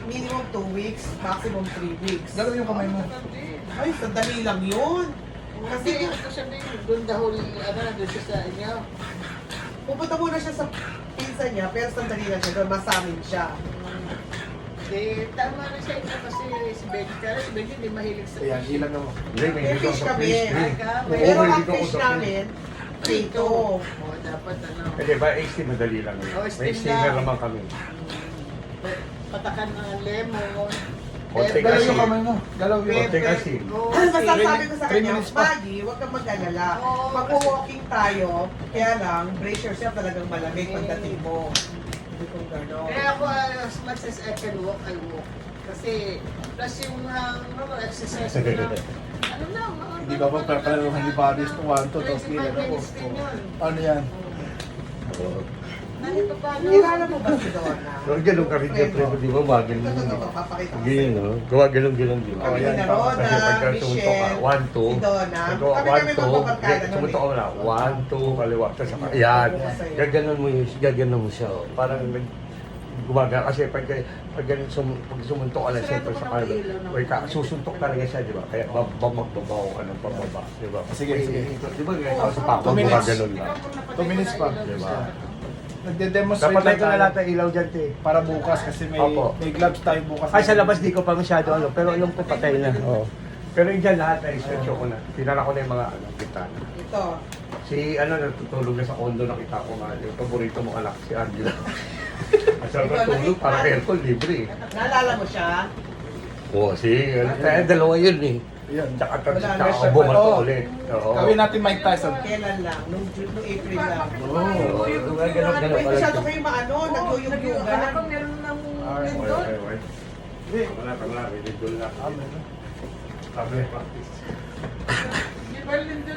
minimum 2 weeks, maximum 3 weeks. Galaw yung kamay mo. Ay, sandali lang yun. Kasi ito siya din, doon dahil, doon siya sa inyo. Pupunta muna siya sa pinsan niya, pero sandali lang siya doon, masamin siya. Tama na siya ito kasi si Benji. Kaya si Benji hindi mahilig sa Ayan, ilan na mo. Hindi, may May dito fish ako sa kami. fish. Ay, ka, may- Pero hindi ang ko ako fish sa namin, prito. Oo, dapat Hindi ba, steam madali lang yun. Oh, May steam steamer lang. naman kami. Patakan ng lemon. Konting Galaw asin. yung kamay mo. Galaw yung Konting asin. Oo, Basta kasi- sabi ko sa 3 kanya, minutes pa. Maggie, huwag kang mag-alala. Oo, Mag-walking tayo, kaya lang, brace yourself, talagang malamig pagdating mo. Hindi kong gano'n. Kaya ako, as much as I can walk, I walk. Kasi, plus yung exercise ko na, ano na, mga Hindi ba ba papaluhan ni Paris to 1, 2, tapos 25 ilan ako? minutes din yun. Ano yan? Nalito pa, no? Kilala mo ba si Donna? So, ganun ka rin dyan, pre, di ba? Mga ganun. Ito, ito, papakita ko Ganyan, no? Gawa ganun, di ba? Kami yan, ni tama. Roda, Kasi pagka sumuntok ka, Michelle, 1, 2. si Donna. Kami 1, 2. magpaparkada nun Sumuntok ka eh. na. 1, 2, kaliwa. Tapos, yan. Masaya. Gaganon mo yun. Gaganon mo siya. Oh. Parang gumaga kasi pag ganun pag sumuntok ka lang siyempre sa kaliwa. Or susuntok talaga siya, di ba? Kaya magbabaw ka ng pababa, di ba? Sige, sige. Di ba ganyan ako sa papa, 2 minutes. gumaganon lang. 2 minutes pa. Diba? Nagde-demonstrate Napatay lang ko na tayo lahat ng ilaw dyan, te. para bukas kasi Opo. may gloves tayo bukas. Ay, sa labas di ko pa masyado ano, pero alam ko patay na. Oo. Pero yung dyan lahat ay istensyo ko na. Tinara ko na yung mga bitana. Ito. Si natutulog na sa condo, nakita ko nga, yung paborito mong anak, si Angela. At siya natulog, parang aircon, libre eh. Naalala mo siya? Oo, kaya dalawa yun eh. Yan. Tsaka Wala na ako siya. bumato Oo. ulit. Oo. Gawin natin Mike Tyson. Kailan lang? Nung April lang. Oo, ganun Pwede pala. masyado kayo maano, nagyuyug-yugan. Ako meron ng Alright. lindol. Hindi. Tama na, may lidol na. Ah, meron. Sabi, practice. Di ba lindol?